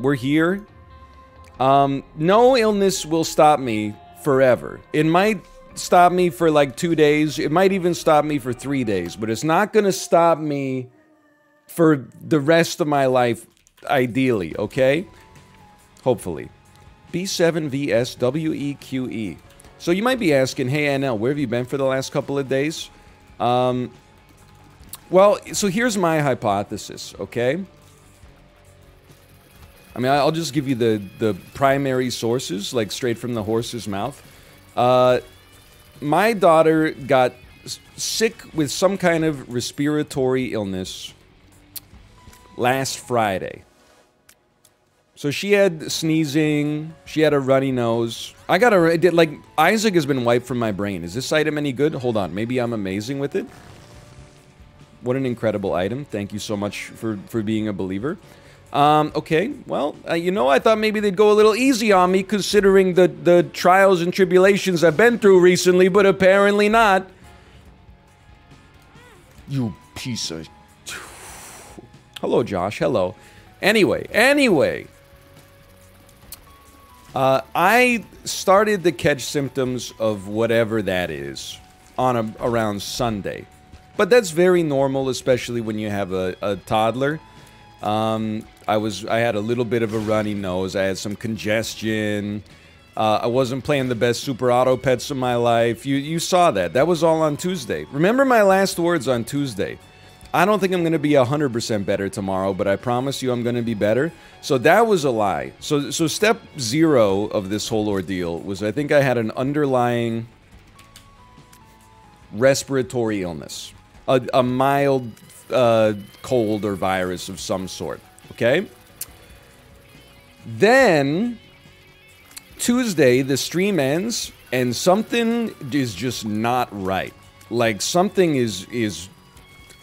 We're here. No illness will stop me forever. It might stop me for like 2 days. It might even stop me for 3 days. But it's not going to stop me for the rest of my life, ideally, okay? Hopefully. B7VSWEQE. So you might be asking, hey, NL, where have you been for the last couple of days? Well, so here's my hypothesis, okay? I mean, I'll just give you the primary sources, like straight from the horse's mouth. My daughter got sick with some kind of respiratory illness last Friday. So she had sneezing, she had a runny nose. Like, Isaac has been wiped from my brain. Is this item any good? Hold on, maybe I'm amazing with it. What an incredible item. Thank you so much for being a believer. Okay, well, you know, I thought maybe they'd go a little easy on me considering the trials and tribulations I've been through recently, but apparently not. You piece of... Hello, Josh, hello. Anyway. I started to catch symptoms of whatever that is around Sunday. But that's very normal, especially when you have a toddler. I had a little bit of a runny nose. I had some congestion. I wasn't playing the best Super Auto Pets of my life. You saw that. That was all on Tuesday. Remember my last words on Tuesday. I don't think I'm going to be 100% better tomorrow, but I promise you I'm going to be better. So that was a lie. So step 0 of this whole ordeal was I think I had an underlying respiratory illness. A mild cold or virus of some sort. Okay? Then, Tuesday, the stream ends, and something is just not right. Like, something is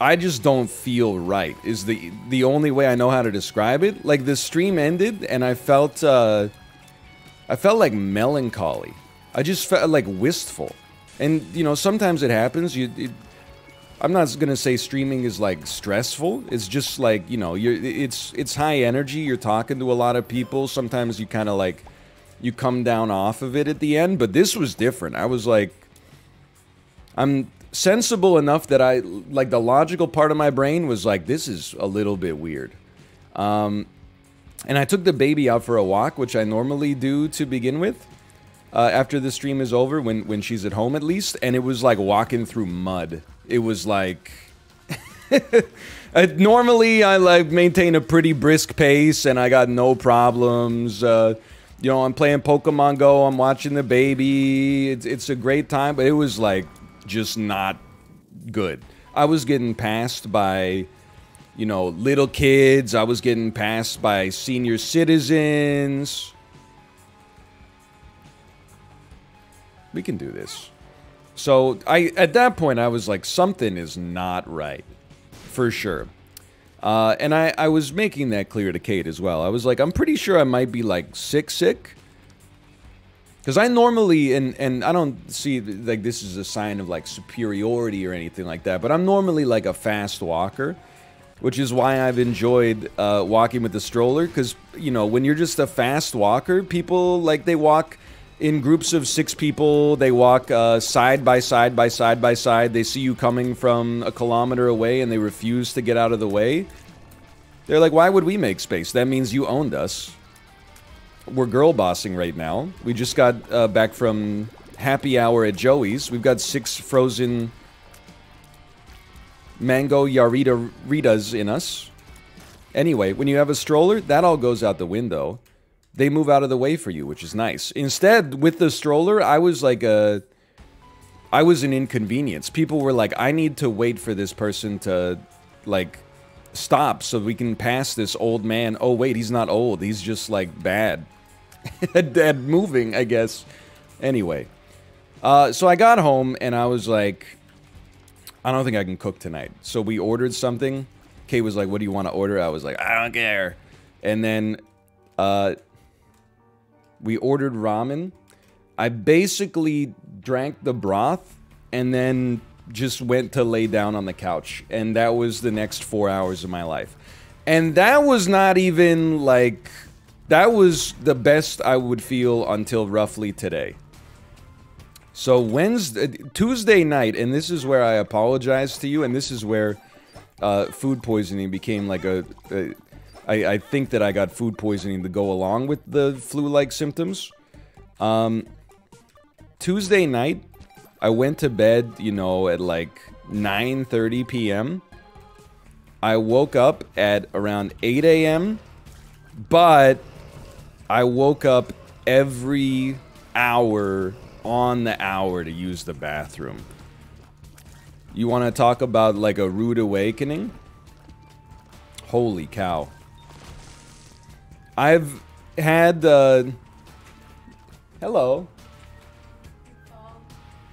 I just don't feel right, is the only way I know how to describe it. Like, the stream ended, and I felt like melancholy. I just felt like wistful. And, you know, sometimes it happens. I'm not gonna say streaming is like stressful. It's just like, you know, it's high energy. You're talking to a lot of people. Sometimes you kind of like, you come down off of it at the end. But this was different. I was like, I'm sensible enough that like the logical part of my brain was like, this is a little bit weird. And I took the baby out for a walk, which I normally do to begin with. After the stream is over, when she's at home at least, and it was like walking through mud. It was like... normally, I like maintain a pretty brisk pace, and I got no problems. You know, I'm playing Pokemon Go, I'm watching the baby. It's a great time, but it was like just not good. I was getting passed by, you know, little kids. I was getting passed by senior citizens. We can do this. So, at that point, I was like, something is not right. For sure. And I was making that clear to Kate as well. I was like, I'm pretty sure I might be, like, sick. Because I normally, and I don't see, like, this is a sign of, like, superiority or anything like that, but I'm normally, like, a fast walker. Which is why I've enjoyed walking with the stroller. Because, you know, when you're just a fast walker, people, like, they walk... in groups of 6 people, they walk side by side by side by side. They see you coming from a kilometer away and they refuse to get out of the way. They're like, why would we make space? That means you owned us. We're girl bossing right now. We just got back from happy hour at Joey's. We've got 6 frozen mango Yarita-ritas in us. Anyway, when you have a stroller, that all goes out the window. They move out of the way for you, which is nice. Instead, with the stroller, I was like I was an inconvenience. People were like, I need to wait for this person to, like, stop so we can pass this old man. Oh, wait, he's not old. He's just, like, bad. at moving, I guess. Anyway. So I got home, and I was like, I don't think I can cook tonight. So we ordered something. Kate was like, what do you want to order? I was like, I don't care. And then, we ordered ramen. I basically drank the broth and then just went to lay down on the couch. And that was the next 4 hours of my life. And that was not even, like, That was the best I would feel until roughly today. So Tuesday night, and this is where I apologize to you, and this is where food poisoning became like I think that I got food poisoning to go along with the flu-like symptoms. Tuesday night, I went to bed, you know, at like 9:30 p.m. I woke up at around 8 a.m., but I woke up every hour on the hour to use the bathroom. You want to talk about like a rude awakening? Holy cow. I've had hello.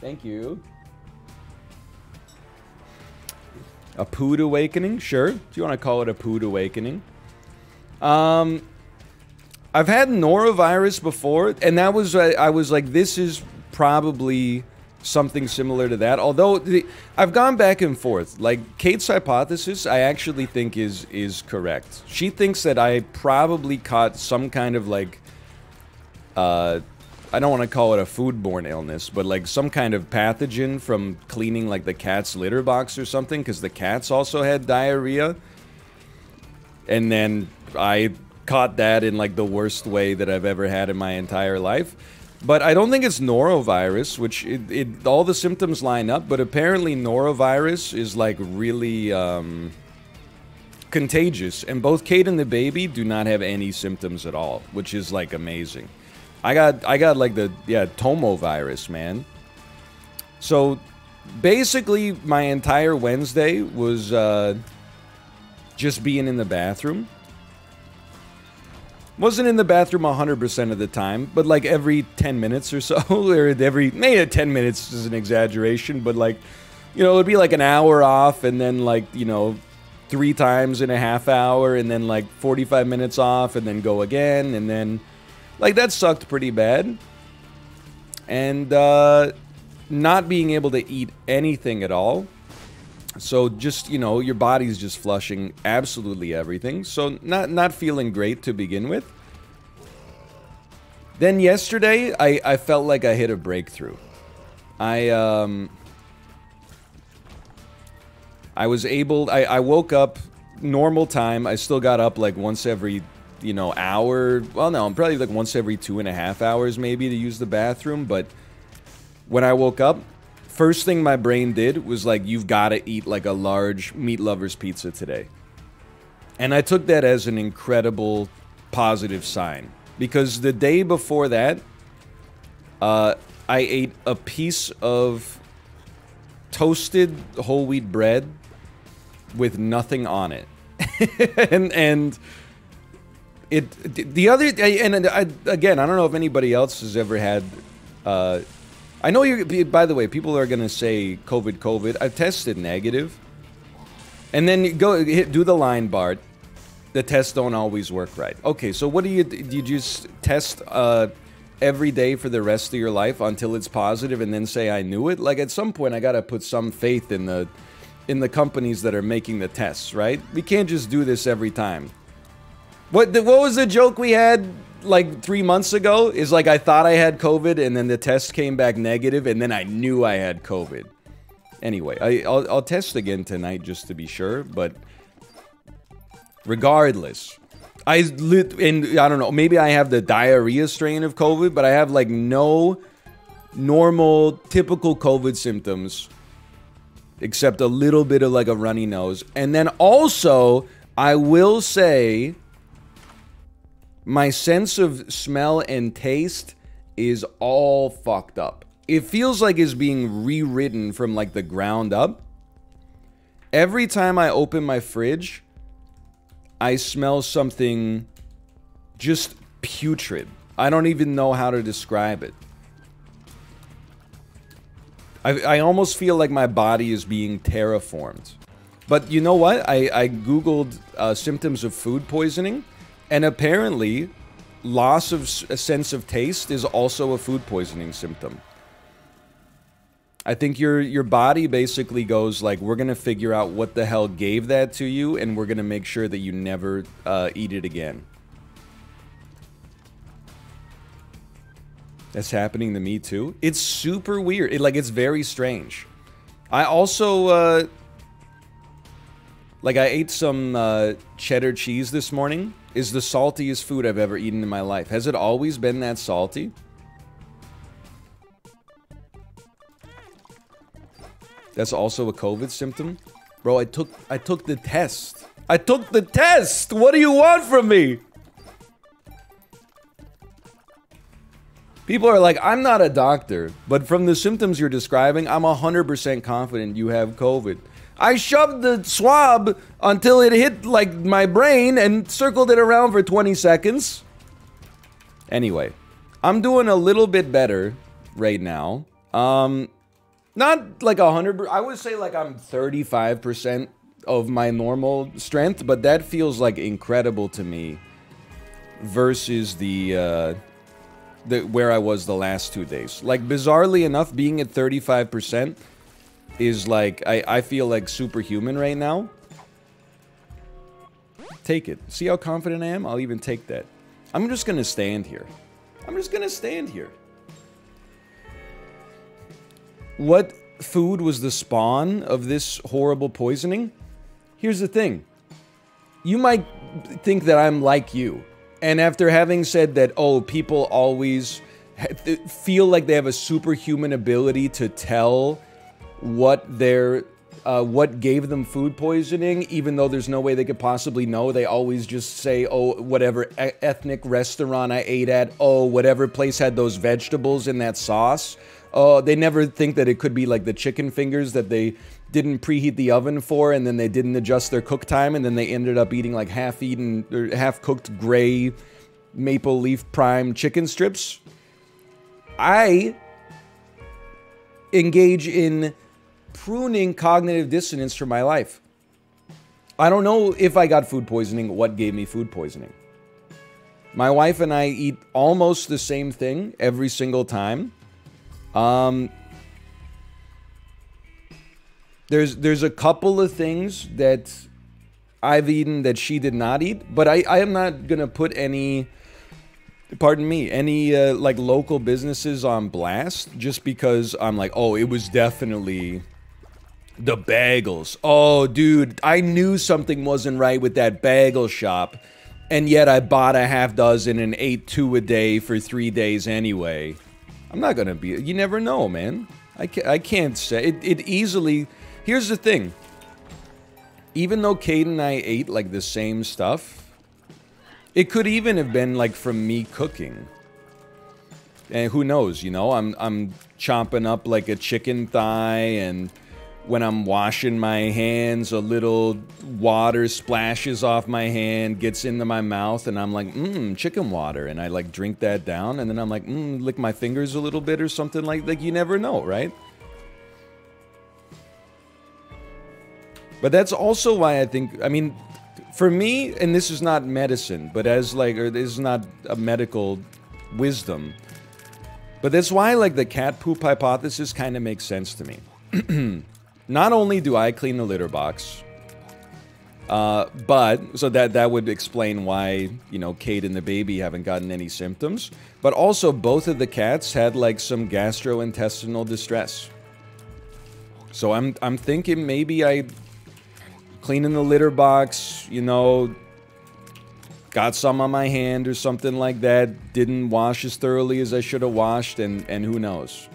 Thank you. A pood awakening? Sure. If you want to call it a pood awakening. I've had norovirus before, and that was I was like, this is probably something similar to that. Although I've gone back and forth. Like Kate's hypothesis, I actually think is correct. She thinks that I probably caught some kind of like I don't want to call it a foodborne illness, but like some kind of pathogen from cleaning like the cat's litter box or something, because the cats also had diarrhea. And then I caught that in like the worst way that I've ever had in my entire life. But I don't think it's norovirus, which all the symptoms line up, but apparently norovirus is like really contagious. And both Kate and the baby do not have any symptoms at all, which is like amazing. I got like the, Tomo virus, man. So basically my entire Wednesday was just being in the bathroom. Wasn't in the bathroom 100% of the time, but like every 10 minutes or so, or maybe 10 minutes is an exaggeration, but like, you know, it'd be like an hour off and then like, you know, 3 times in a half hour and then like 45 minutes off and then go again and then... Like, that sucked pretty bad. And, not being able to eat anything at all. So, just, you know, your body's just flushing absolutely everything. So, not feeling great to begin with. Then yesterday, I felt like I hit a breakthrough. I was able... I woke up normal time. I still got up, like, once every... you know, hour, well, no, probably like once every 2.5 hours maybe to use the bathroom, but when I woke up, first thing my brain did was like, you've got to eat like a large Meat Lover's pizza today. And I took that as an incredible positive sign, because the day before that, I ate a piece of toasted whole wheat bread with nothing on it. and again, I don't know if anybody else has ever had, I know by the way, people are going to say COVID. I've tested negative. And then you do the line, Bart. The tests don't always work right. Okay, so what do you just test, every day for the rest of your life until it's positive and then say, I knew it? Like, at some point, I got to put some faith in the companies that are making the tests, right? We can't just do this every time. What was the joke we had like 3 months ago? Is like, I thought I had COVID and then the test came back negative and then I knew I had COVID. Anyway, I'll test again tonight just to be sure, but regardless, I don't know, maybe I have the diarrhea strain of COVID, but I have like no normal, typical COVID symptoms except a little bit of like a runny nose. And then also, I will say, my sense of smell and taste is all fucked up. It feels like it's being rewritten from like the ground up. Every time I open my fridge, I smell something just putrid. I don't even know how to describe it. I almost feel like my body is being terraformed. But you know what? I googled symptoms of food poisoning. And apparently, loss of a sense of taste is also a food poisoning symptom. I think your body basically goes like, we're going to figure out what the hell gave that to you, and we're going to make sure that you never eat it again. That's happening to me too. It's super weird. It's very strange. I also, I ate some cheddar cheese this morning. Is the saltiest food I've ever eaten in my life. Has it always been that salty? That's also a COVID symptom? Bro, I took the test. I took the test! What do you want from me? People are like, I'm not a doctor, but from the symptoms you're describing, I'm 100% confident you have COVID. I shoved the swab until it hit, like, my brain and circled it around for 20 seconds. Anyway, I'm doing a little bit better right now. Not like 100%, I would say like I'm 35% of my normal strength, but that feels like incredible to me versus the where I was the last 2 days. Like, bizarrely enough, being at 35% is like, I feel like superhuman right now. Take it. See how confident I am? I'll even take that. I'm just gonna stand here. I'm just gonna stand here. What food was the spawn of this horrible poisoning? Here's the thing. You might think that I'm like you. And after having said that, oh, people always feel like they have a superhuman ability to tell what gave them food poisoning, even though there's no way they could possibly know. They always just say, oh, whatever ethnic restaurant I ate at, oh, whatever place had those vegetables in that sauce. Oh, they never think that it could be like the chicken fingers that they didn't preheat the oven for, and then they didn't adjust their cook time, and then they ended up eating like half-eaten or half-cooked gray maple leaf prime chicken strips. I engage in pruning cognitive dissonance for my life. I don't know if I got food poisoning, what gave me food poisoning. My wife and I eat almost the same thing every single time. There's a couple of things that I've eaten that she did not eat, but I am not gonna put any, pardon me, any like local businesses on blast just because I'm like, oh, it was definitely the bagels. Oh, dude, I knew something wasn't right with that bagel shop, and yet I bought a half dozen and ate 2 a day for 3 days anyway. I'm not gonna be, you never know, man. I can't say, it easily, here's the thing. Even though Kate and I ate like the same stuff, it could even have been like from me cooking. And who knows, you know, I'm chomping up like a chicken thigh, and when I'm washing my hands, a little water splashes off my hand, gets into my mouth, and I'm like, chicken water. And I like drink that down, and then I'm like, lick my fingers a little bit or something like you never know, right? But that's also why I think, I mean, for me, and this is not medicine, but as like, or this is not a medical wisdom, but that's why like the cat poop hypothesis kind of makes sense to me. Not only do I clean the litter box, but, so that would explain why, you know, Kate and the baby haven't gotten any symptoms, but also both of the cats had like some gastrointestinal distress. So I'm thinking maybe I cleaning the litter box, you know, got some on my hand or something like that, didn't wash as thoroughly as I should have washed, and who knows.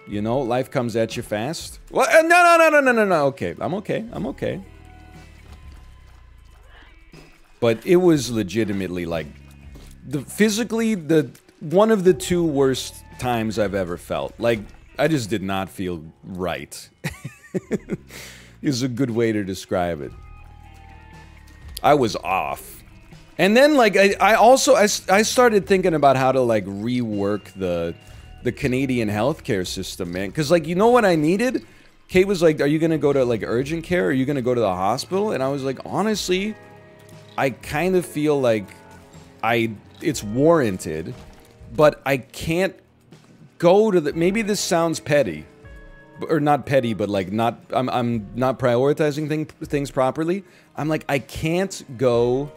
You know, life comes at you fast. What? No. Okay, I'm okay. But it was legitimately like, physically, one of the 2 worst times I've ever felt. Like, I just did not feel right. Is a good way to describe it. I was off. And then, like, I started thinking about how to, like, rework the Canadian healthcare system, man. Because, like, you know what I needed? Kate was like, are you going to go to, like, urgent care? Are you going to go to the hospital? And I was like, honestly, I kind of feel like it's warranted, but I can't go to the, maybe this sounds petty, or not petty, but like I'm not prioritizing things properly. I'm like, I can't go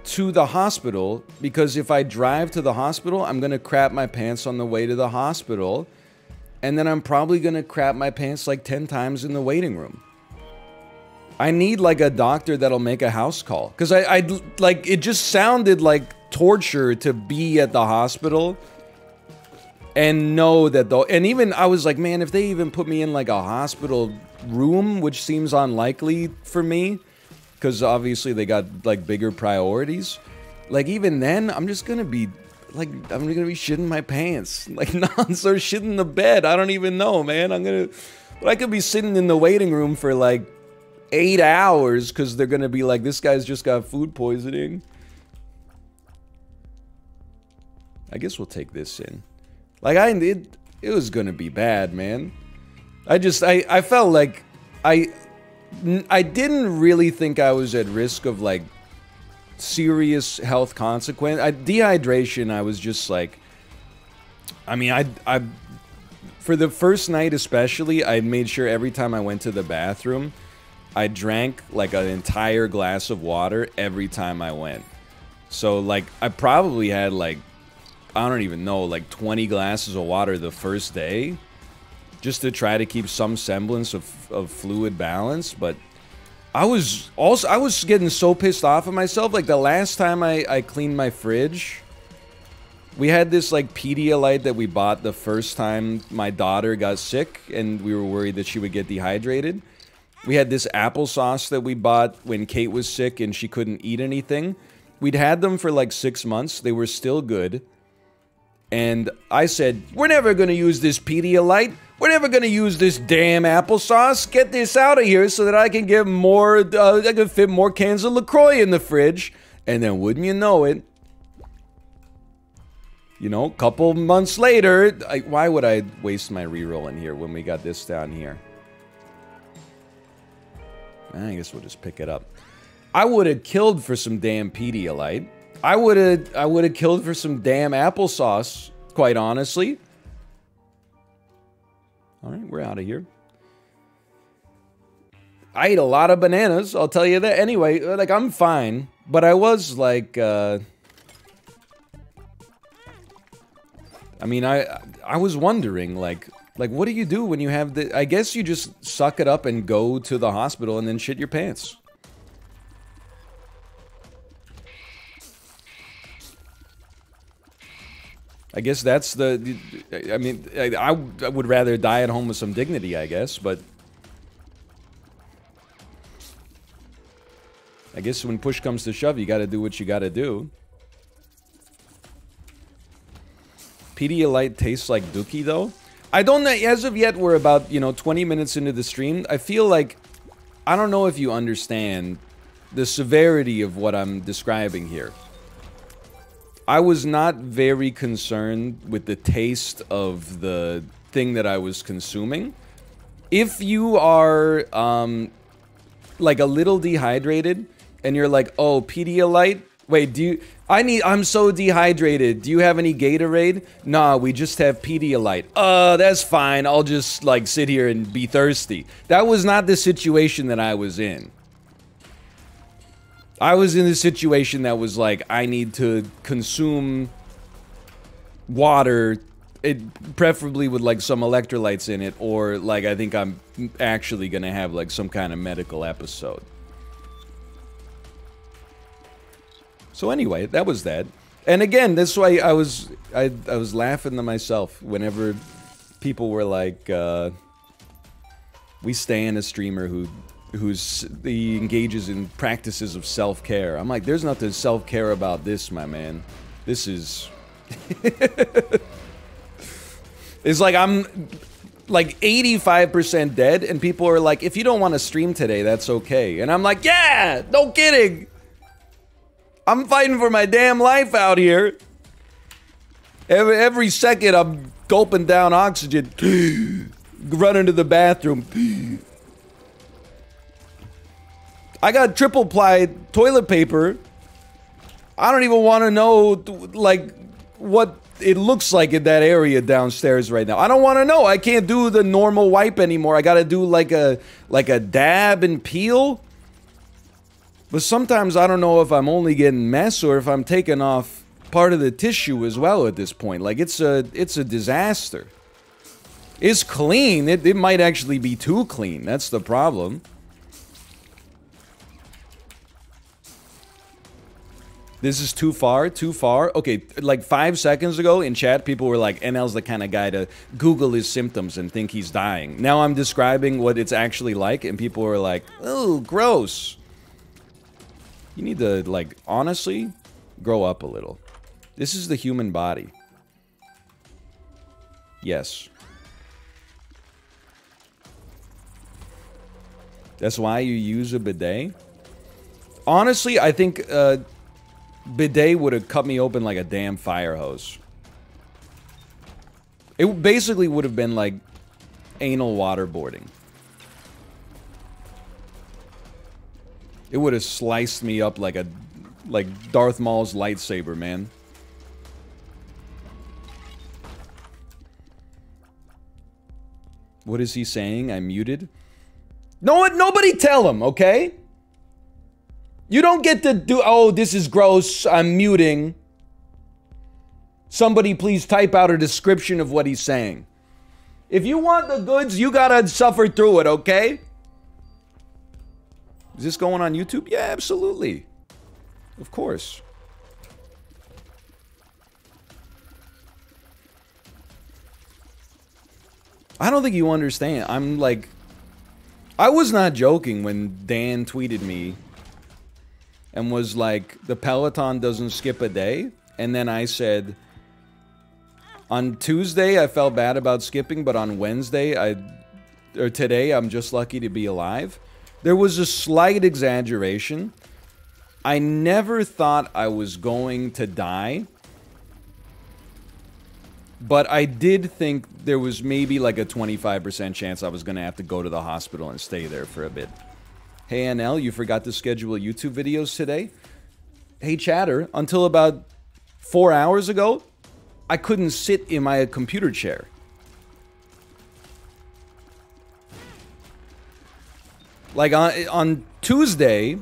to the hospital, because if I drive to the hospital, I'm gonna crap my pants on the way to the hospital, and then I'm probably gonna crap my pants like 10 times in the waiting room. I need like a doctor that'll make a house call, because I like, it just sounded like torture to be at the hospital and know that and even I was like, man, if they even put me in like a hospital room, which seems unlikely for me, because obviously they got like bigger priorities, like even then I'm just gonna be like, I'm gonna be shitting my pants, like nuns, or shitting the bed. I don't even know, man. But I could be sitting in the waiting room for like 8 hours because they're gonna be like, this guy's just got food poisoning. I guess we'll take this in. Like, it was gonna be bad, man. I felt like I didn't really think I was at risk of like serious health consequence. Dehydration, I was just like, I mean, I for the first night especially, I made sure every time I went to the bathroom, I drank like an entire glass of water every time I went. So like, I probably had like, I don't even know, like 20 glasses of water the first day, just to try to keep some semblance of fluid balance. But I was getting so pissed off at myself. Like the last time I cleaned my fridge, we had this like Pedialyte that we bought the first time my daughter got sick and we were worried that she would get dehydrated. We had this applesauce that we bought when Kate was sick and she couldn't eat anything. We'd had them for like 6 months. They were still good. And I said, we're never going to use this Pedialyte. We're never going to use this damn applesauce. Get this out of here so that I can get more, I can fit more cans of LaCroix in the fridge. And then wouldn't you know it, you know, a couple months later, why would I waste my reroll in here when we got this down here? I guess we'll just pick it up. I would have killed for some damn Pedialyte. I would have killed for some damn applesauce, quite honestly. All right, we're out of here. I ate a lot of bananas, I'll tell you that. Anyway, like, I'm fine. But I was like, I mean, I was wondering, like, what do you do when you have the... I guess you just suck it up and go to the hospital and then shit your pants. I guess that's the... I mean, I would rather die at home with some dignity, I guess, but... I guess when push comes to shove, you gotta do what you gotta do. Pedialyte tastes like Dookie, though? I don't know, as of yet, we're about, you know, 20 minutes into the stream. I feel like... I don't know if you understand the severity of what I'm describing here. I was not very concerned with the taste of the thing that I was consuming. If you are, like a little dehydrated, and you're like, oh, Pedialyte? Wait, I'm so dehydrated. Do you have any Gatorade? Nah, we just have Pedialyte. That's fine. I'll just, like, sit here and be thirsty. That was not the situation that I was in. I was in a situation that was like, I need to consume water, preferably with like some electrolytes in it, or like I think I'm actually gonna have like some kind of medical episode. So anyway, that was that. And again, that's why I was laughing to myself whenever people were like, we stand a streamer he engages in practices of self-care. I'm like, there's nothing self-care about this, my man. This is... It's like I'm like 85% dead, and people are like, if you don't want to stream today, that's okay. And I'm like, yeah, no kidding. I'm fighting for my damn life out here. Every second I'm gulping down oxygen. Running to the bathroom. I got triple ply toilet paper. I don't even want to know, like, what it looks like in that area downstairs right now. I don't want to know. I can't do the normal wipe anymore. I gotta do like a dab and peel. But sometimes I don't know if I'm only getting mess or if I'm taking off part of the tissue as well at this point. Like, it's a disaster. It's clean. It might actually be too clean. That's the problem. This is too far, too far. Okay, like 5 seconds ago in chat, people were like, NL's the kind of guy to Google his symptoms and think he's dying. Now I'm describing what it's actually like, and people were like, oh, gross. You need to, like, honestly, grow up a little. This is the human body. Yes. That's why you use a bidet? Honestly, I think, bidet would have cut me open like a damn fire hose. It basically would have been like anal waterboarding. It would have sliced me up like Darth Maul's lightsaber, man. What is he saying? I'm muted? No, nobody tell him, okay? You don't get to do, oh, this is gross, I'm muting. Somebody please type out a description of what he's saying. If you want the goods, you gotta suffer through it, okay? Is this going on YouTube? Yeah, absolutely. Of course. I don't think you understand. I'm like, I was not joking when Dan tweeted me and was like, the Peloton doesn't skip a day. And then I said, on Tuesday, I felt bad about skipping, but on Wednesday, or today, I'm just lucky to be alive. There was a slight exaggeration. I never thought I was going to die. But I did think there was maybe like a 25% chance I was going to have to go to the hospital and stay there for a bit. Hey, NL, you forgot to schedule YouTube videos today? Hey, chatter, until about 4 hours ago, I couldn't sit in my computer chair. Like, on Tuesday,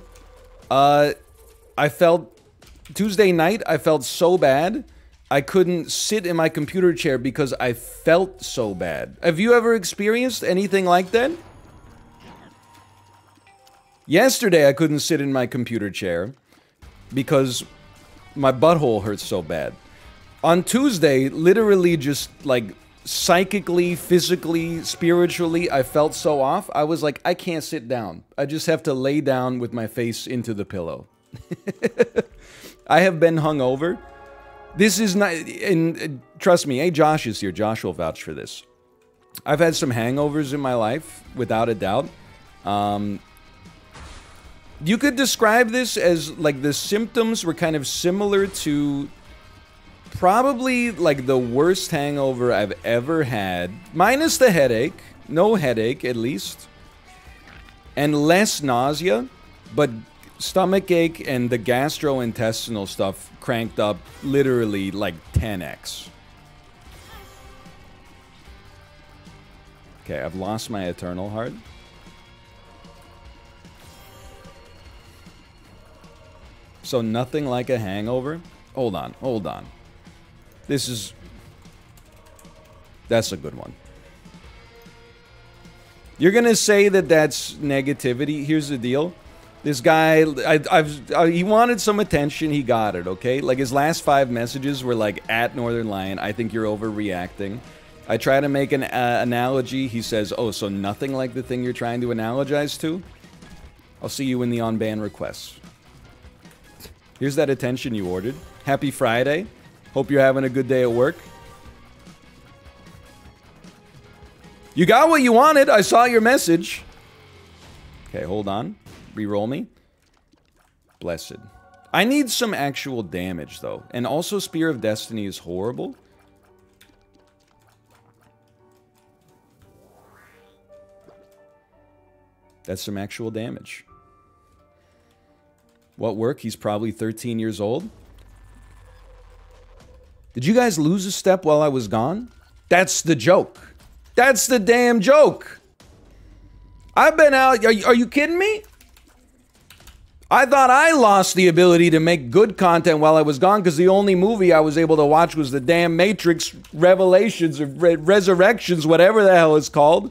Tuesday night, I felt so bad, I couldn't sit in my computer chair because I felt so bad. Have you ever experienced anything like that? Yesterday, I couldn't sit in my computer chair because my butthole hurts so bad. On Tuesday, literally just like psychically, physically, spiritually, I felt so off. I was like, I can't sit down. I just have to lay down with my face into the pillow. I have been hungover. This is not, and trust me, hey, Josh is here. Josh will vouch for this. I've had some hangovers in my life, without a doubt. You could describe this as, like, the symptoms were kind of similar to probably, like, the worst hangover I've ever had. Minus the headache. No headache, at least. And less nausea. But stomach ache and the gastrointestinal stuff cranked up literally, like, 10x. Okay, I've lost my eternal heart. So nothing like a hangover? Hold on, hold on. That's a good one. You're gonna say that that's negativity. Here's the deal. This guy, he wanted some attention, he got it, okay? Like, his last 5 messages were like, at Northern Lion, I think you're overreacting. I try to make an analogy, he says, oh, so nothing like the thing you're trying to analogize to? I'll see you in the on-ban requests. Here's that attention you ordered. Happy Friday. Hope you're having a good day at work. You got what you wanted. I saw your message. Okay, hold on. Reroll me. Blessed. I need some actual damage, though. And also, Spear of Destiny is horrible. That's some actual damage. What work? He's probably 13 years old. Did you guys lose a step while I was gone? That's the joke. That's the damn joke. I've been out. Are you kidding me? I thought I lost the ability to make good content while I was gone because the only movie I was able to watch was the damn Matrix Revelations or Resurrections, whatever the hell it's called.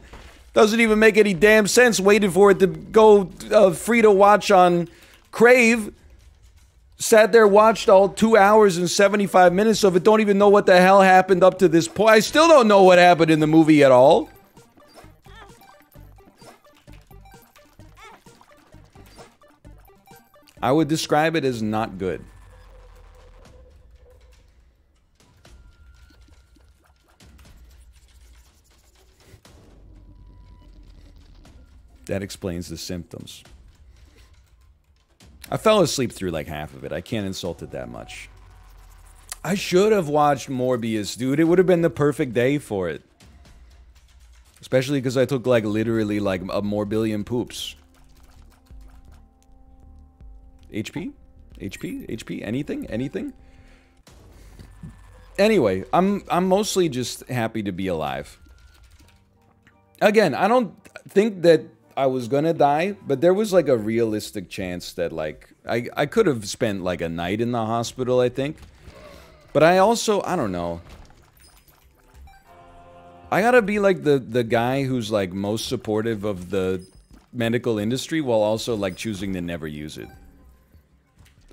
Doesn't even make any damn sense waiting for it to go free to watch on Crave. Sat there, watched all 2 hours and 75 minutes of it. Don't even know what the hell happened up to this point. I still don't know what happened in the movie at all. I would describe it as not good. That explains the symptoms. I fell asleep through like half of it. I can't insult it that much. I should have watched Morbius, dude. It would have been the perfect day for it. Especially because I took like literally like a Morbillion poops. HP? HP? HP? Anything? Anything? Anyway, I'm mostly just happy to be alive. Again, I don't think that I was gonna die, but there was like a realistic chance that like I could have spent like a night in the hospital, I think. But I also, I don't know. I gotta be like the guy who's like most supportive of the medical industry while also like choosing to never use it.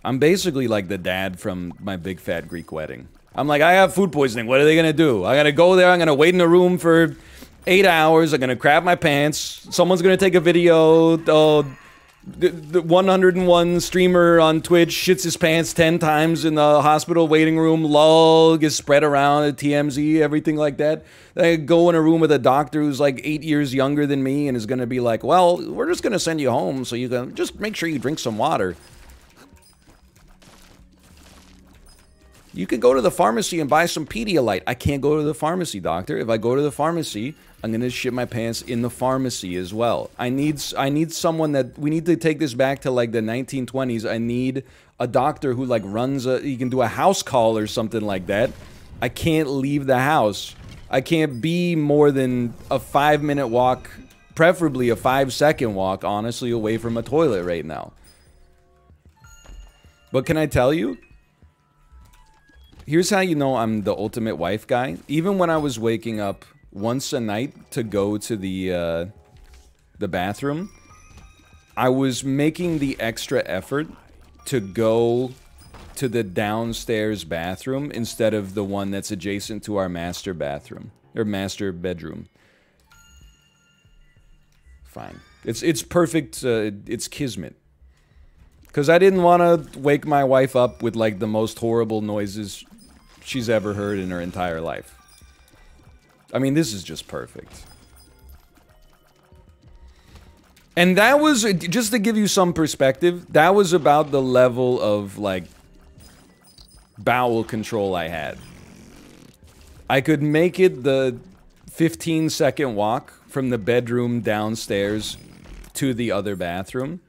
I'm basically like the dad from My Big Fat Greek Wedding. I'm like, I have food poisoning. What are they gonna do? I gotta go there. I'm gonna wait in a room for 8 hours. I'm gonna crap my pants. Someone's gonna take a video. The 101 streamer on Twitch shits his pants 10 times in the hospital waiting room. Lol, gets spread around at TMZ, everything like that. I go in a room with a doctor who's like 8 years younger than me and is gonna be like, well, we're just gonna send you home so you can just make sure you drink some water. You can go to the pharmacy and buy some Pedialyte. I can't go to the pharmacy, doctor. If I go to the pharmacy, I'm gonna shit my pants in the pharmacy as well. I need someone that, we need to take this back to like the 1920s. I need a doctor who like runs he can do a house call or something like that. I can't leave the house. I can't be more than a 5-minute walk, preferably a 5-second walk, honestly, away from a toilet right now. But can I tell you? Here's how you know I'm the ultimate wife guy. Even when I was waking up once a night to go to the bathroom, I was making the extra effort to go to the downstairs bathroom instead of the one that's adjacent to our master bathroom or master bedroom. Fine. It's perfect. It's kismet. Because I didn't want to wake my wife up with like the most horrible noises she's ever heard in her entire life. I mean, this is just perfect. And that was, just to give you some perspective, that was about the level of, like, bowel control I had. I could make it the 15-second walk from the bedroom downstairs to the other bathroom.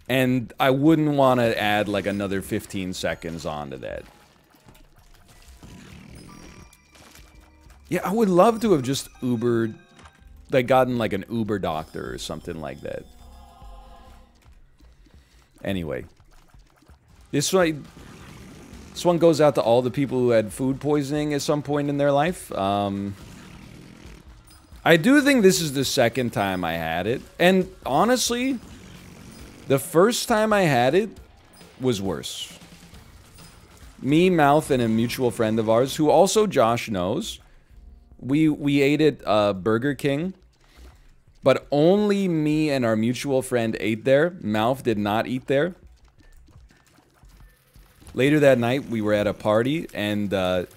And I wouldn't want to add, like, another 15 seconds onto that. Yeah, I would love to have just Ubered, like, gotten, like, an Uber doctor or something like that. Anyway. This one goes out to all the people who had food poisoning at some point in their life. I do think this is the second time I had it. And, honestly, the first time I had it was worse. Me, Mouth, and a mutual friend of ours, who also Josh knows, we ate at Burger King, but only me and our mutual friend ate there. Mouth did not eat there. Later that night, we were at a party, and our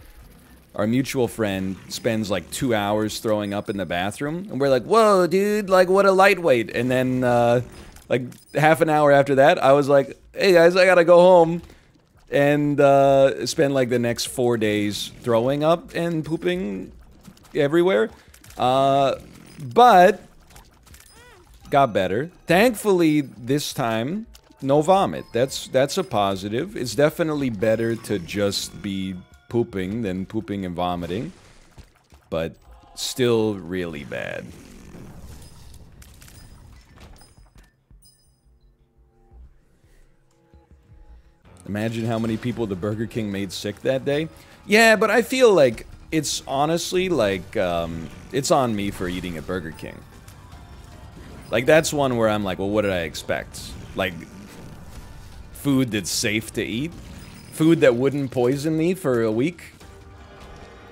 mutual friend spends like 2 hours throwing up in the bathroom, and we're like, whoa, dude, like, what a lightweight. And then, like, half an hour after that, I was like, hey, guys, I gotta go home and spend, like, the next 4 days throwing up and pooping everywhere. But got better. Thankfully, this time, no vomit. That's a positive. It's definitely better to just be pooping than pooping and vomiting, but still really bad. Imagine how many people the Burger King made sick that day. Yeah, but I feel like it's honestly like, it's on me for eating at Burger King. Like, that's one where I'm like, well, what did I expect? Like, food that's safe to eat? Food that wouldn't poison me for a week?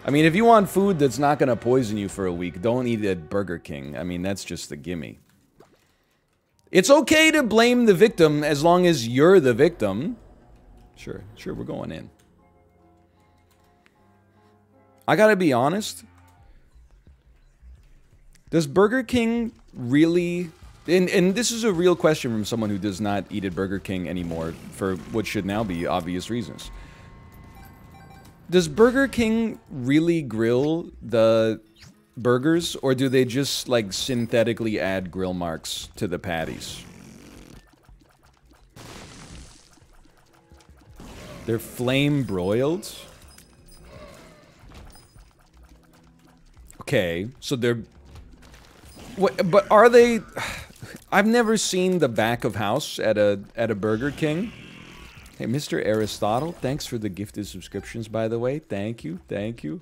I mean, if you want food that's not gonna poison you for a week, don't eat at Burger King. I mean, that's just a gimme. It's okay to blame the victim as long as you're the victim. Sure, we're going in. I gotta be honest. Does Burger King really... And this is a real question from someone who does not eat at Burger King anymore for what should now be obvious reasons. Does Burger King really grill the burgers, or do they just, like, synthetically add grill marks to the patties? They're flame broiled? Okay, so they're... What, but are they... I've never seen the back of house at a Burger King. Hey, Mr. Aristotle, thanks for the gifted subscriptions, by the way. Thank you, thank you.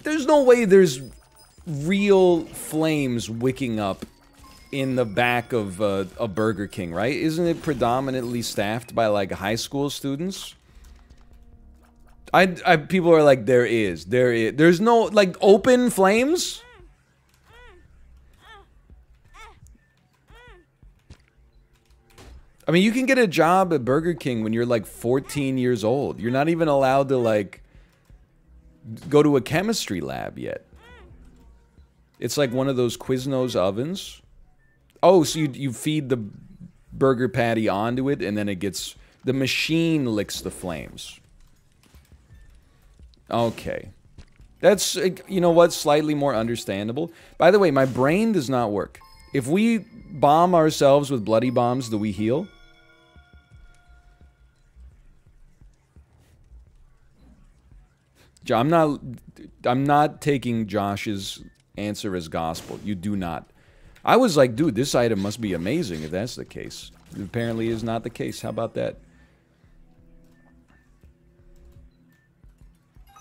There's no way there's real flames wicking up in the back of a Burger King, right? Isn't it predominantly staffed by, like, high school students? People are like, there is. There's no, like, open flames? I mean, you can get a job at Burger King when you're, like, 14 years old. You're not even allowed to, like, go to a chemistry lab yet. It's like one of those Quiznos ovens. Oh, so you feed the burger patty onto it, and then it gets... The machine licks the flames. Okay. That's, you know what, slightly more understandable. By the way, my brain does not work. If we bomb ourselves with bloody bombs, do we heal? I'm not taking Josh's answer as gospel. You do not. I was like, dude, this item must be amazing if that's the case. It apparently is not the case. How about that?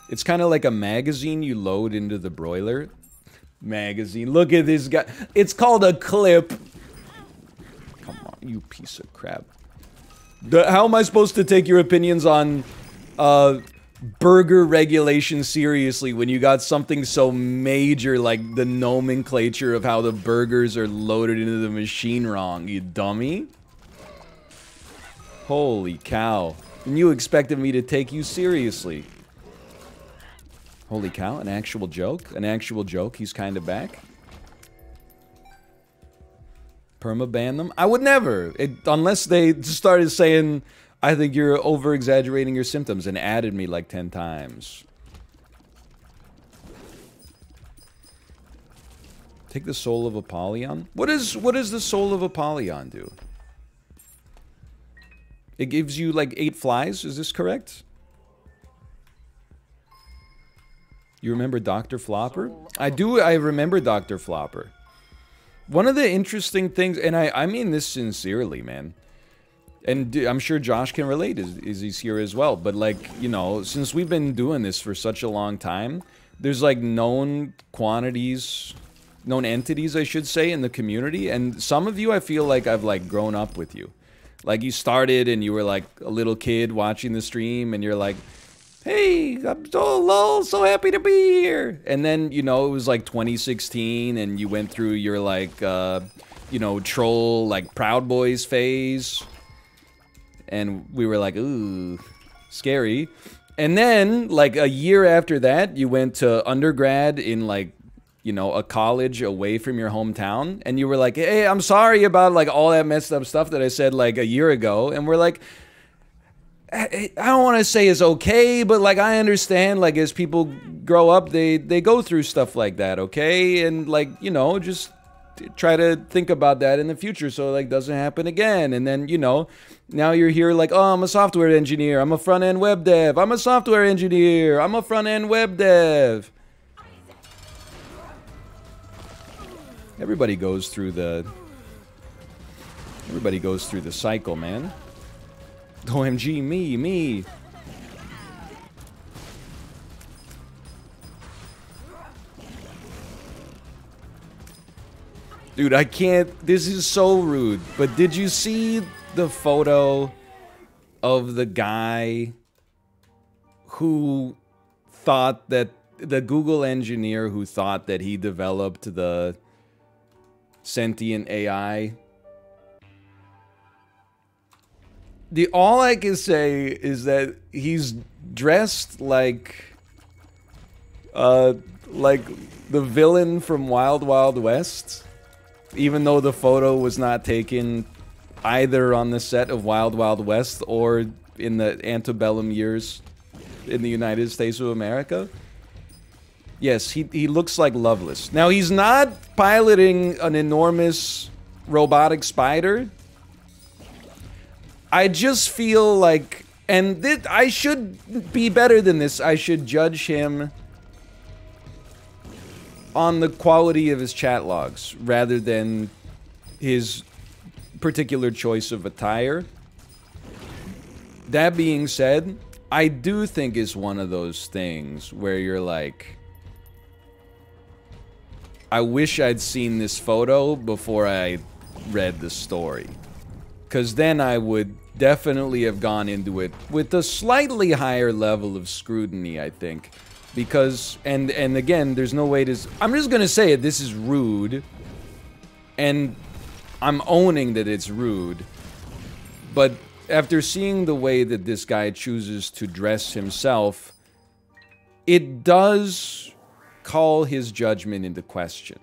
It's kind of like a magazine you load into the broiler. Magazine. Look at this guy. It's called a clip. Come on, you piece of crap. How am I supposed to take your opinions on burger regulation seriously when you got something so major like the nomenclature of how the burgers are loaded into the machine wrong, you dummy? Holy cow. And you expected me to take you seriously. Holy cow, an actual joke? An actual joke, he's kind of back? Permaban them? I would never! Unless they just started saying, I think you're over-exaggerating your symptoms, and added me like 10 times. Take the soul of Apollyon? What does the soul of Apollyon do? It gives you like 8 flies, is this correct? You remember Dr. Flopper? I do, I remember Dr. Flopper. One of the interesting things, and I mean this sincerely, man. And I'm sure Josh can relate, is he's here as well. But like, you know, since we've been doing this for such a long time, there's like known quantities, known entities, I should say, in the community. And some of you, I feel like I've like grown up with you. Like you started and you were like a little kid watching the stream and you're like, hey, I'm so happy to be here. And then, you know, it was like 2016 and you went through your like, you know, troll, like Proud Boys phase. And we were like, ooh, scary. And then, like a year after that, you went to undergrad in like, you know, a college away from your hometown. And you were like, hey, I'm sorry about like all that messed up stuff that I said like a year ago. And we're like, I don't want to say it's okay, but like I understand, like as people grow up, they go through stuff like that, okay? And like, you know, just try to think about that in the future so it like doesn't happen again. And then, you know, now you're here like, oh, I'm a software engineer, I'm a front-end web dev, I'm a software engineer, I'm a front-end web dev. Everybody goes through the Everybody goes through the cycle, man. OMG, me. Dude, I can't... This is so rude. But did you see the photo of the guy who thought that... The Google engineer who thought that he developed the sentient AI? All I can say is that he's dressed like the villain from Wild Wild West, even though the photo was not taken either on the set of Wild Wild West or in the antebellum years in the United States of America. Yes, he looks like Loveless. Now, he's not piloting an enormous robotic spider. I just feel like, and I should be better than this. I should judge him on the quality of his chat logs rather than his particular choice of attire. That being said, I do think it's one of those things where you're like, I wish I'd seen this photo before I read the story. Because then I would definitely have gone into it with a slightly higher level of scrutiny, I think. Because, and again, there's no way to... I'm just gonna say it, this is rude. And I'm owning that it's rude. But after seeing the way that this guy chooses to dress himself, it does call his judgment into question.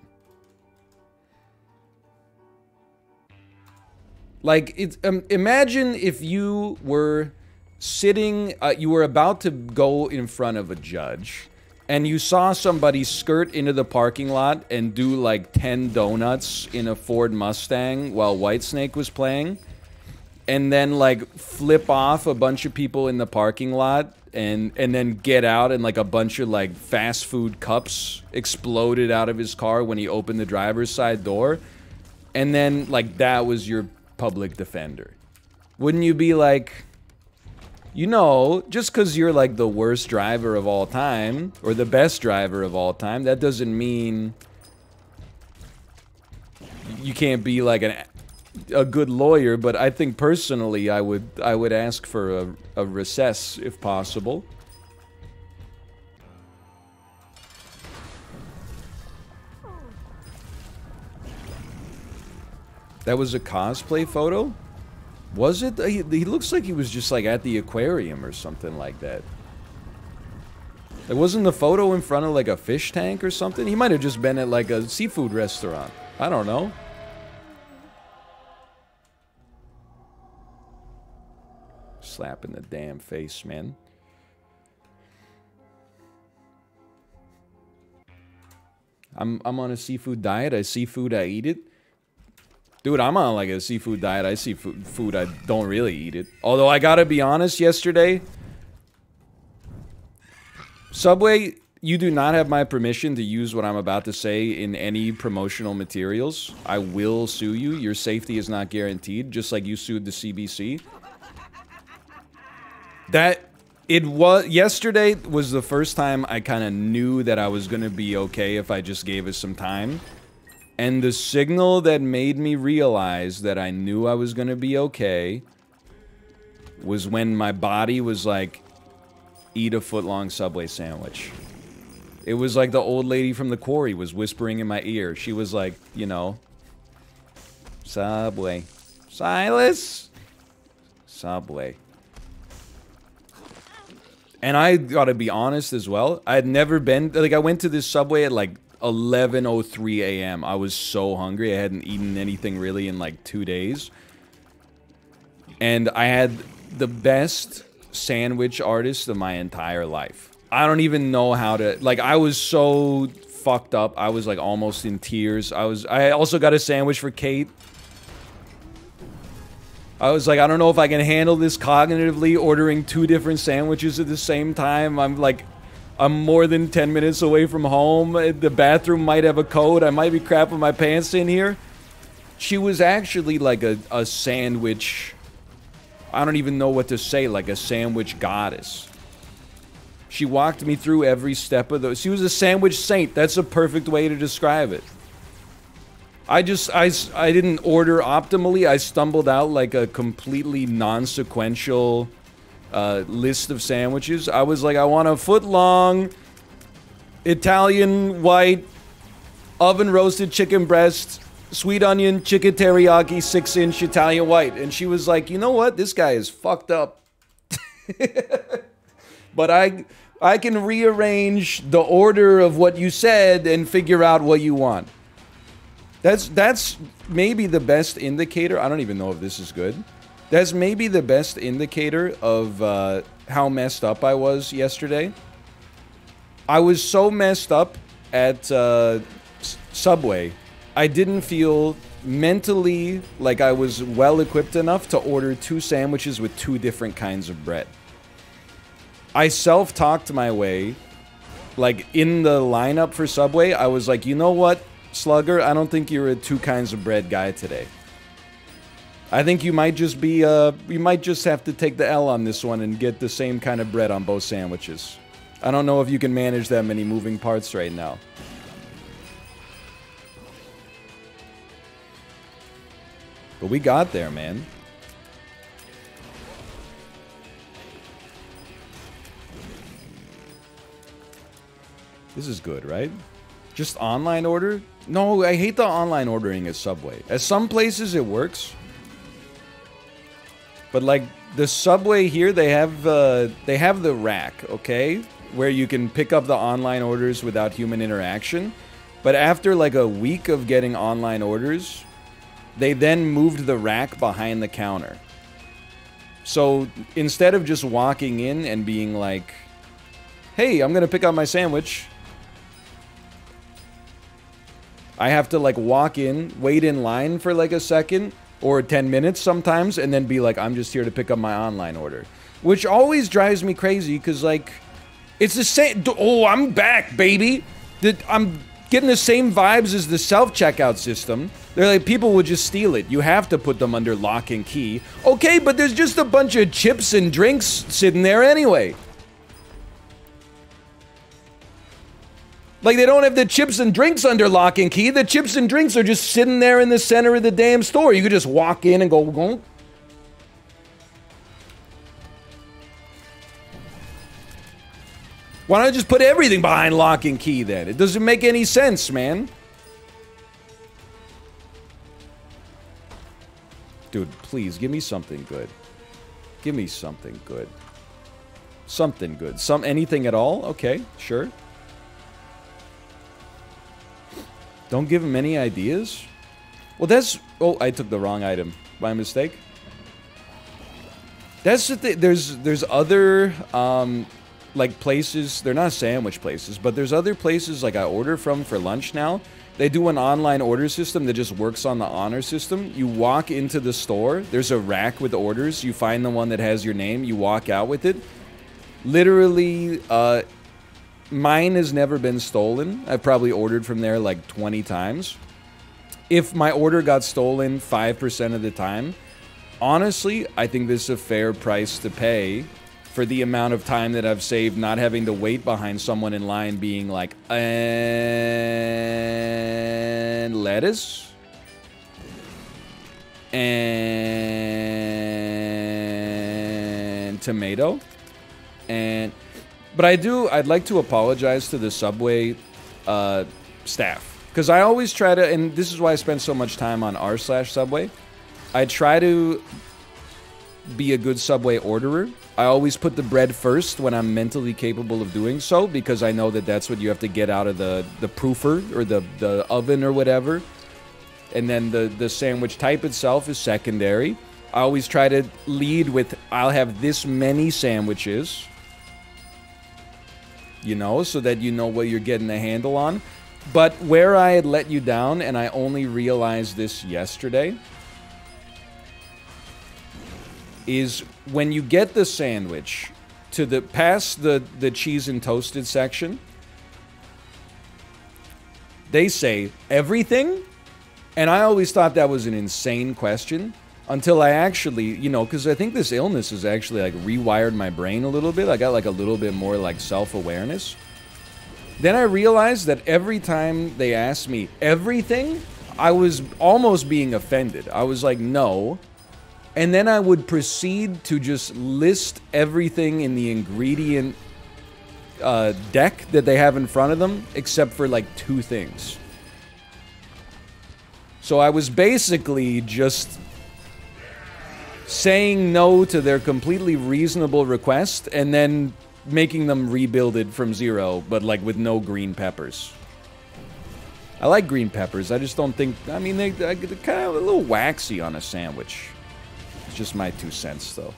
Like, imagine if you were sitting, you were about to go in front of a judge, and you saw somebody skirt into the parking lot and do like 10 donuts in a Ford Mustang while Whitesnake was playing, and then like flip off a bunch of people in the parking lot, and then get out and like a bunch of like fast food cups exploded out of his car when he opened the driver's side door, and then like that was your public defender. Wouldn't you be like, you know, just because you're like the worst driver of all time or the best driver of all time, that doesn't mean you can't be like a good lawyer. But I think personally I would ask for a recess if possible. That was a cosplay photo? Was it? He looks like he was just like at the aquarium or something like that. There wasn't the photo in front of like a fish tank or something? He might have just been at like a seafood restaurant. I don't know. Slap in the damn face, man. I'm on a seafood diet. I see food, I eat it. Dude, I'm on like a seafood diet. I see food, I don't really eat it. Although I gotta be honest, yesterday, Subway, you do not have my permission to use what I'm about to say in any promotional materials. I will sue you. Your safety is not guaranteed, just like you sued the CBC. Yesterday was the first time I kind of knew that I was gonna be okay if I just gave it some time. And the signal that made me realize that I knew I was gonna be okay was when my body was like, eat a foot-long Subway sandwich. It was like the old lady from the quarry was whispering in my ear. She was like, you know, Subway. Silas? Subway. And I gotta be honest as well, I had never been, like I went to this Subway at like 11:03 a.m. I was so hungry. I hadn't eaten anything really in like 2 days. And I had the best sandwich artist of my entire life. I don't even know how to, like, I was so fucked up. I was like almost in tears. I also got a sandwich for Kate. I was like, I don't know if I can handle this cognitively, ordering 2 different sandwiches at the same time. I'm more than 10 minutes away from home. The bathroom might have a code. I might be crapping my pants in here. She was actually like a sandwich. I don't even know what to say, like a sandwich goddess. She walked me through every step of those. She was a sandwich saint. That's a perfect way to describe it. I didn't order optimally. I stumbled out like a completely non-sequential list of sandwiches. I was like, I want a foot-long Italian white oven roasted chicken breast, sweet onion chicken teriyaki 6-inch Italian white. And she was like, you know what? This guy is fucked up. But I can rearrange the order of what you said and figure out what you want. That's maybe the best indicator. I don't even know if this is good. That's maybe the best indicator of how messed up I was yesterday. I was so messed up at Subway. I didn't feel mentally like I was well equipped enough to order 2 sandwiches with 2 different kinds of bread. I self-talked my way, like in the lineup for Subway. I was like, you know what, Slugger, I don't think you're a 2 kinds of bread guy today. I think you might just be, you might just have to take the L on this one and get the same kind of bread on both sandwiches. I don't know if you can manage that many moving parts right now. But we got there, man. This is good, right? Just online order? No, I hate the online ordering at Subway. At some places it works. But like the Subway here, they have the rack, okay? Where you can pick up the online orders without human interaction. But after like a week of getting online orders, they then moved the rack behind the counter. So instead of just walking in and being like, hey, I'm gonna pick up my sandwich, I have to like walk in, wait in line for like a second or 10 minutes sometimes, and then be like, I'm just here to pick up my online order. Which always drives me crazy, because like, it's the same. Oh, I'm back, baby. I'm getting the same vibes as the self-checkout system. They're like, people will just steal it. You have to put them under lock and key. Okay, but there's just a bunch of chips and drinks sitting there anyway. Like, they don't have the chips and drinks under lock and key. The chips and drinks are just sitting there in the center of the damn store. You could just walk in and go. Why don't I just put everything behind lock and key then? It doesn't make any sense, man. Dude, please, give me something good. Give me something good. Something good. Anything at all? Okay, sure. Don't give him any ideas? Well, that's... Oh, I took the wrong item. By mistake. That's the thing. There's other... like places, they're not sandwich places, but there's other places like I order from for lunch now. They do an online order system that just works on the honor system. You walk into the store, there's a rack with orders, you find the one that has your name, you walk out with it. Literally, mine has never been stolen. I've probably ordered from there like 20 times. If my order got stolen 5% of the time, honestly, I think this is a fair price to pay for the amount of time that I've saved not having to wait behind someone in line being like, and lettuce? And tomato? And... But I'd like to apologize to the Subway staff. Because I always try to, and this is why I spend so much time on r/Subway. I try to be a good Subway orderer. I always put the bread first when I'm mentally capable of doing so, because I know that that's what you have to get out of the proofer or the oven or whatever. And then the sandwich type itself is secondary. I always try to lead with, I'll have this many sandwiches, you know, so that you know what you're getting a handle on. But where I had let you down, and I only realized this yesterday, is when you get the sandwich to the past the cheese and toasted section, they say everything, And I always thought that was an insane question until I actually, you know, because I think this illness has actually like rewired my brain a little bit. I got like a little bit more like self-awareness. Then I realized that every time they asked me everything, I was almost being offended. I was like, no. And then I would proceed to just list everything in the ingredient deck that they have in front of them, except for like 2 things. So I was basically just saying no to their completely reasonable request and then making them rebuild it from 0, but like with no green peppers. I like green peppers, I just don't think, I mean, they're kind of a little waxy on a sandwich. It's just my 2 cents, though.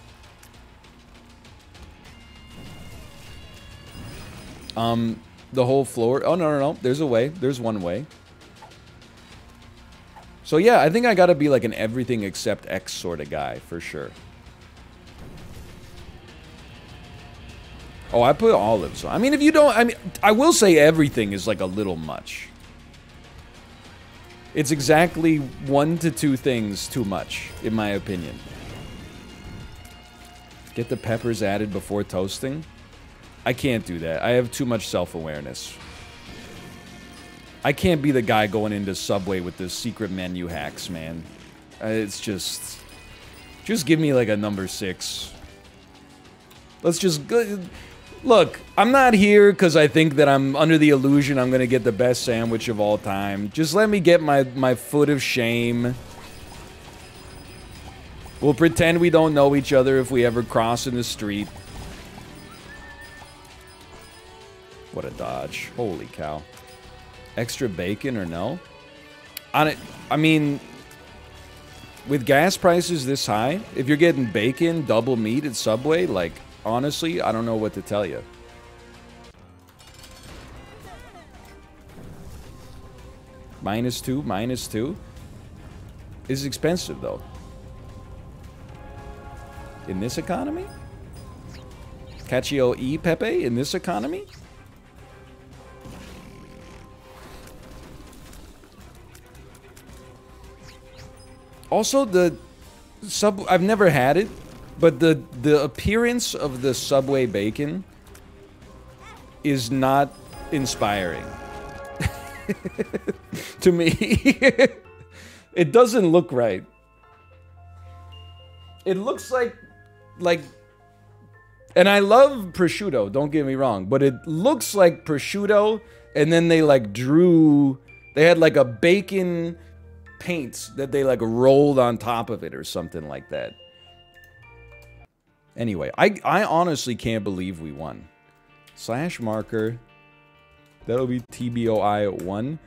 The whole floor, oh, no, there's a way, there's one way. So yeah, I think I gotta be like an everything except X sort of guy, for sure. Oh, I put olives. I mean, if you don't, I mean, I will say everything is like a little much. It's exactly 1 to 2 things too much, in my opinion. Get the peppers added before toasting. I can't do that. I have too much self-awareness. I can't be the guy going into Subway with the secret menu hacks, man. It's just give me like a number 6. Let's just go. Look, I'm not here because I think that I'm under the illusion I'm gonna get the best sandwich of all time. Just let me get my foot of shame. We'll pretend we don't know each other if we ever cross in the street. What a dodge. Holy cow. Extra bacon or no? I mean, with gas prices this high, if you're getting bacon, double meat at Subway, like, honestly, I don't know what to tell you. -2, -2. It's expensive, though. In this economy? Cacio e Pepe in this economy? Also, I've never had it, but the appearance of the Subway bacon is not inspiring. To me. It doesn't look right. It looks like, and I love prosciutto, don't get me wrong, but it looks like prosciutto, and then they like they had like a bacon paint that they like rolled on top of it or something like that. Anyway, I honestly can't believe we won. /marker. That'll be TBOI 1.